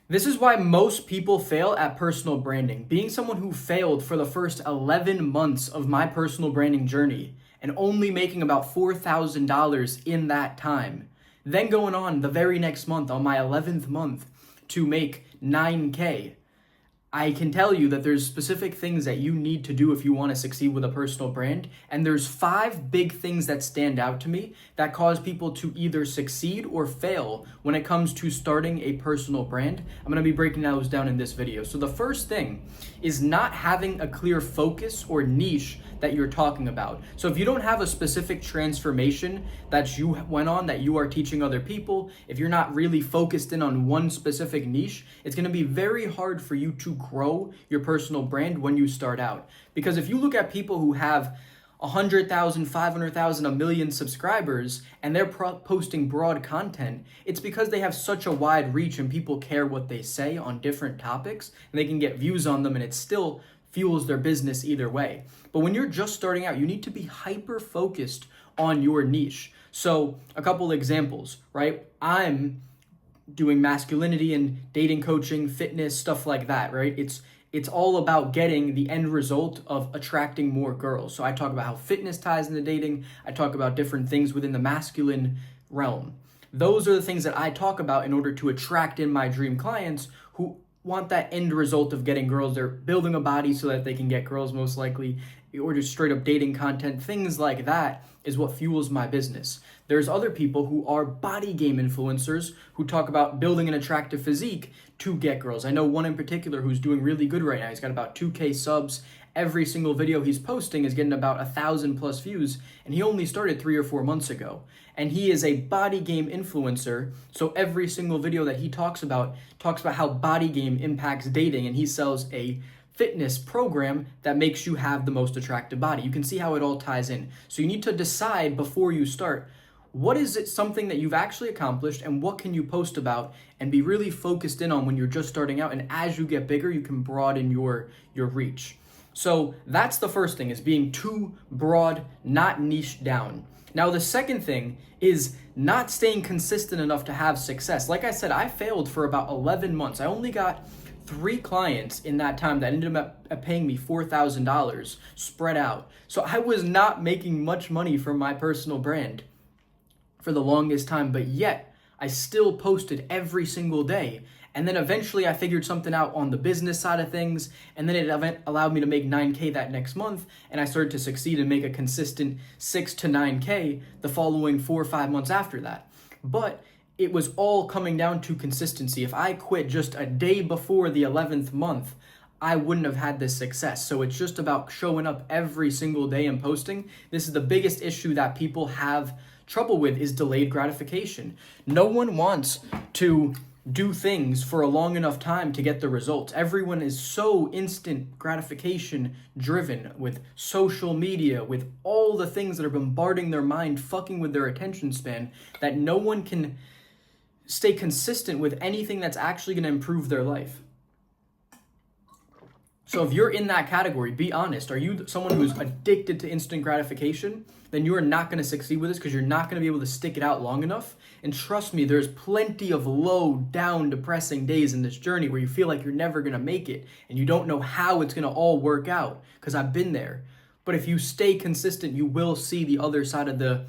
This is why most people fail at personal branding. Being someone who failed for the first 11 months of my personal branding journey and only making about $4,000 in that time, then going on the very next month, on my 11th month, to make 9K. I can tell you that there's specific things that you need to do if you want to succeed with a personal brand. And there's 5 big things that stand out to me that cause people to either succeed or fail when it comes to starting a personal brand. I'm going to be breaking those down in this video. So the first thing is not having a clear focus or niche that you're talking about. So if you don't have a specific transformation that you went on that you are teaching other people, if you're not really focused in on one specific niche, it's going to be very hard for you to grow your personal brand when you start out. Because if you look at people who have 100,000, 500,000, a million subscribers, and they're posting broad content, it's because they have such a wide reach and people care what they say on different topics, and they can get views on them, and it still fuels their business either way. But when you're just starting out, you need to be hyper focused on your niche. So a couple examples, right? I'm doing masculinity and dating coaching, fitness, stuff like that, right? It's all about getting the end result of attracting more girls. So I talk about how fitness ties into dating. I talk about different things within the masculine realm. Those are the things that I talk about in order to attract in my dream clients who want that end result of getting girls. They're building a body so that they can get girls most likely, or just straight up dating content. Things like that is what fuels my business. There's other people who are body game influencers who talk about building an attractive physique to get girls. I know one in particular who's doing really good right now. He's got about 2K subs. Every single video he's posting is getting about 1,000 plus views, and he only started 3 or 4 months ago. And he is a body game influencer, so every single video that he talks about how body game impacts dating, and he sells a fitness program that makes you have the most attractive body. You can see how it all ties in. So you need to decide before you start, what is it something that you've actually accomplished, and what can you post about and be really focused in on when you're just starting out, and as you get bigger, you can broaden your reach. So that's the first thing, is being too broad, not niche down. Now, the second thing is not staying consistent enough to have success. Like I said, I failed for about 11 months. I only got 3 clients in that time that ended up paying me $4,000 spread out. So I was not making much money from my personal brand for the longest time, but yet I still posted every single day. And then eventually I figured something out on the business side of things, and then it allowed me to make 9K that next month, and I started to succeed and make a consistent 6 to 9K the following 4 or 5 months after that. But it was all coming down to consistency. If I quit just a day before the 11th month, I wouldn't have had this success. So it's just about showing up every single day and posting. This is the biggest issue that people have trouble with, is delayed gratification. No one wants to do things for a long enough time to get the results. Everyone is so instant gratification driven with social media, with all the things that are bombarding their mind, fucking with their attention span, that no one can stay consistent with anything that's actually going to improve their life. So if you're in that category, be honest. Are you someone who's addicted to instant gratification? Then you are not going to succeed with this, because you're not going to be able to stick it out long enough. And trust me, there's plenty of low, down, depressing days in this journey where you feel like you're never going to make it and you don't know how it's going to all work out, because I've been there. But if you stay consistent, you will see the other side of the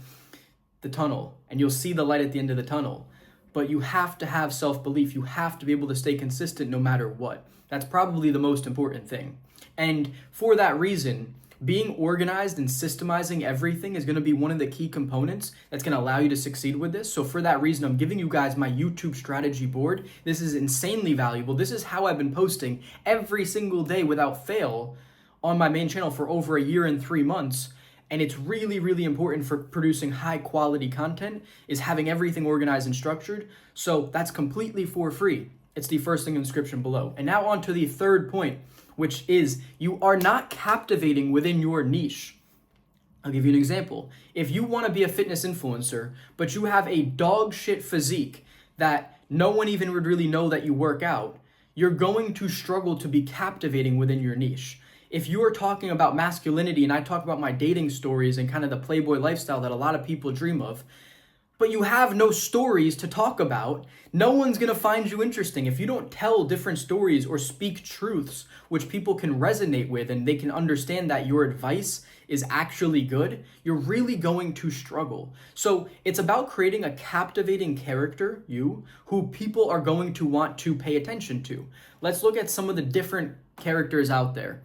tunnel, and you'll see the light at the end of the tunnel. But you have to have self-belief. You have to be able to stay consistent no matter what. That's probably the most important thing. And for that reason, being organized and systemizing everything is going to be one of the key components that's going to allow you to succeed with this. So for that reason, I'm giving you guys my YouTube strategy board. This is insanely valuable. This is how I've been posting every single day without fail on my main channel for over a year and 3 months. And it's really, really important for producing high quality content, is having everything organized and structured. So that's completely for free. It's the first thing in the description below. And now on to the third point, which is you are not captivating within your niche. I'll give you an example. If you want to be a fitness influencer, but you have a dog shit physique that no one even would really know that you work out, you're going to struggle to be captivating within your niche. If you are talking about masculinity and I talk about my dating stories and kind of the playboy lifestyle that a lot of people dream of, but you have no stories to talk about, no one's going to find you interesting. If you don't tell different stories or speak truths which people can resonate with and they can understand that your advice is actually good, you're really going to struggle. So it's about creating a captivating character, who people are going to want to pay attention to. Let's look at some of the different characters out there.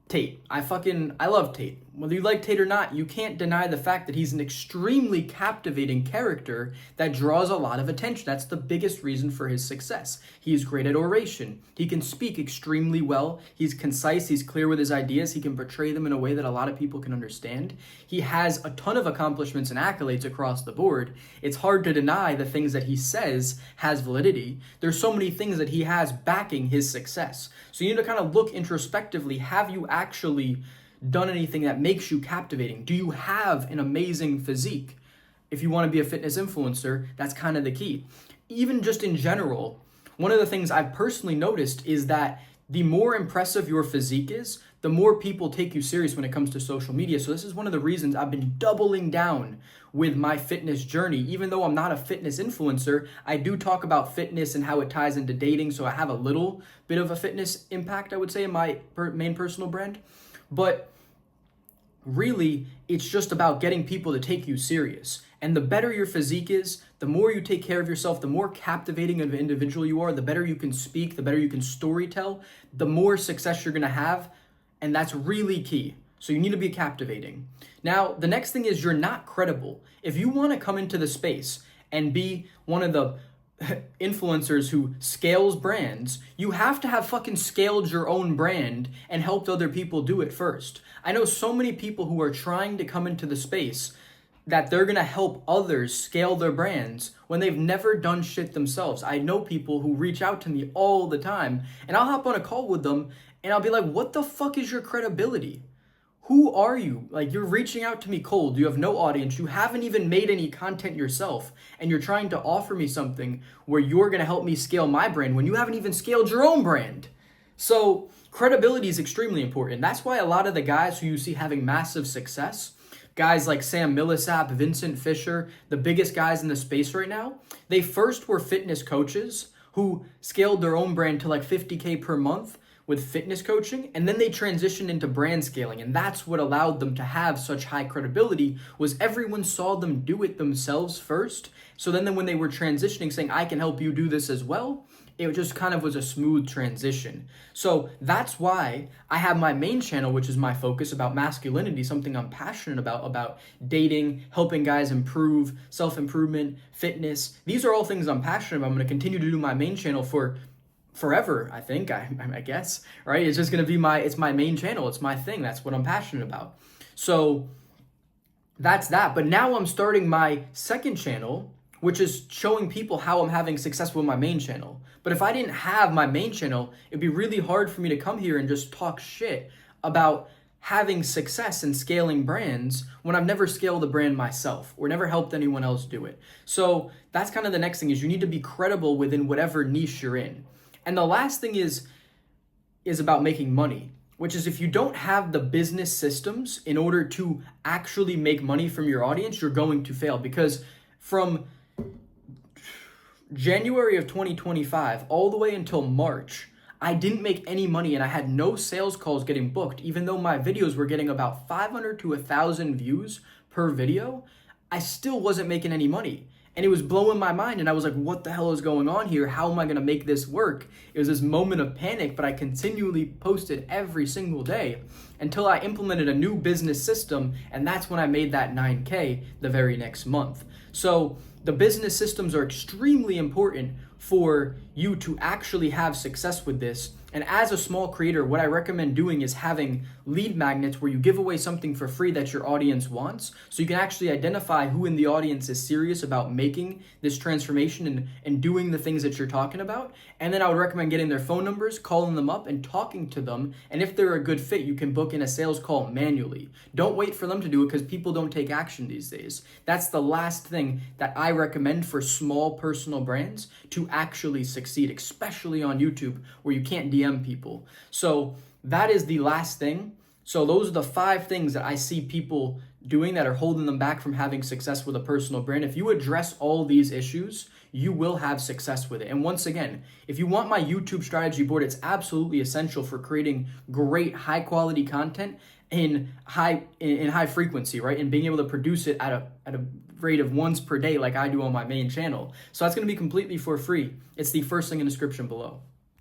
Tate. I love Tate. Whether you like Tate or not, you can't deny the fact that he's an extremely captivating character that draws a lot of attention. That's the biggest reason for his success. He's great at oration. He can speak extremely well. He's concise. He's clear with his ideas. He can portray them in a way that a lot of people can understand. He has a ton of accomplishments and accolades across the board. It's hard to deny the things that he says has validity. There's so many things that he has backing his success. So you need to kind of look introspectively. Have you actually done anything that makes you captivating? Do you have an amazing physique? If you want to be a fitness influencer, that's kind of the key. Even just in general, one of the things I've personally noticed is that the more impressive your physique is, the more people take you serious when it comes to social media. So this is one of the reasons I've been doubling down with my fitness journey. Even though I'm not a fitness influencer, I do talk about fitness and how it ties into dating. So I have a little bit of a fitness impact, I would say, in my main personal brand. But really, it's just about getting people to take you serious. And the better your physique is, the more you take care of yourself, the more captivating of an individual you are, the better you can speak, the better you can storytell, the more success you're going to have. And that's really key. So you need to be captivating. Now, the next thing is you're not credible. If you want to come into the space and be one of the influencers who scales brands, you have to have fucking scaled your own brand and helped other people do it first. I know so many people who are trying to come into the space that they're gonna help others scale their brands when they've never done shit themselves. I know people who reach out to me all the time, and I'll hop on a call with them and I'll be like, what the fuck is your credibility? Who are you? Like, you're reaching out to me cold. You have no audience. You haven't even made any content yourself. And you're trying to offer me something where you're going to help me scale my brand when you haven't even scaled your own brand. So credibility is extremely important. That's why a lot of the guys who you see having massive success, guys like Sam Millsap, Vincent Fisher, the biggest guys in the space right now, they first were fitness coaches who scaled their own brand to like 50K per month with fitness coaching, and then they transitioned into brand scaling, and that's what allowed them to have such high credibility, was everyone saw them do it themselves first. So then when they were transitioning, saying, I can help you do this as well, it just kind of was a smooth transition. So that's why I have my main channel, which is my focus about masculinity, something I'm passionate about dating, helping guys improve, self-improvement, fitness. These are all things I'm passionate about. I'm going to continue to do my main channel for forever, I think, I guess, right? It's just going to be it's my main channel. It's my thing. That's what I'm passionate about. So that's that. But now I'm starting my second channel, which is showing people how I'm having success with my main channel. But if I didn't have my main channel, it'd be really hard for me to come here and just talk shit about having success and scaling brands when I've never scaled a brand myself or never helped anyone else do it. So that's kind of the next thing, is you need to be credible within whatever niche you're in. And the last thing is about making money, which is if you don't have the business systems in order to actually make money from your audience, you're going to fail. Because from January of 2025 all the way until March, I didn't make any money and I had no sales calls getting booked. Even though my videos were getting about 500 to 1,000 views per video, I still wasn't making any money. And it was blowing my mind, and I was like, what the hell is going on here? How am I gonna make this work? It was this moment of panic, but I continually posted every single day until I implemented a new business system, and that's when I made that 9K the very next month. So the business systems are extremely important for you to actually have success with this. And as a small creator, what I recommend doing is having lead magnets where you give away something for free that your audience wants. So you can actually identify who in the audience is serious about making this transformation and doing the things that you're talking about. And then I would recommend getting their phone numbers, calling them up and talking to them. And if they're a good fit, you can book in a sales call manually. Don't wait for them to do it because people don't take action these days. That's the last thing that I recommend for small personal brands to actually succeed, especially on YouTube where you can't DM people. So that is the last thing So those are the 5 things that I see people doing that are holding them back from having success with a personal brand. If you address all these issues, you will have success with it. And once again, if you want my YouTube strategy board, it's absolutely essential for creating great high quality content in high frequency, right? And being able to produce it at a rate of once per day like I do on my main channel. So that's going to be completely for free. It's the first link in the description below.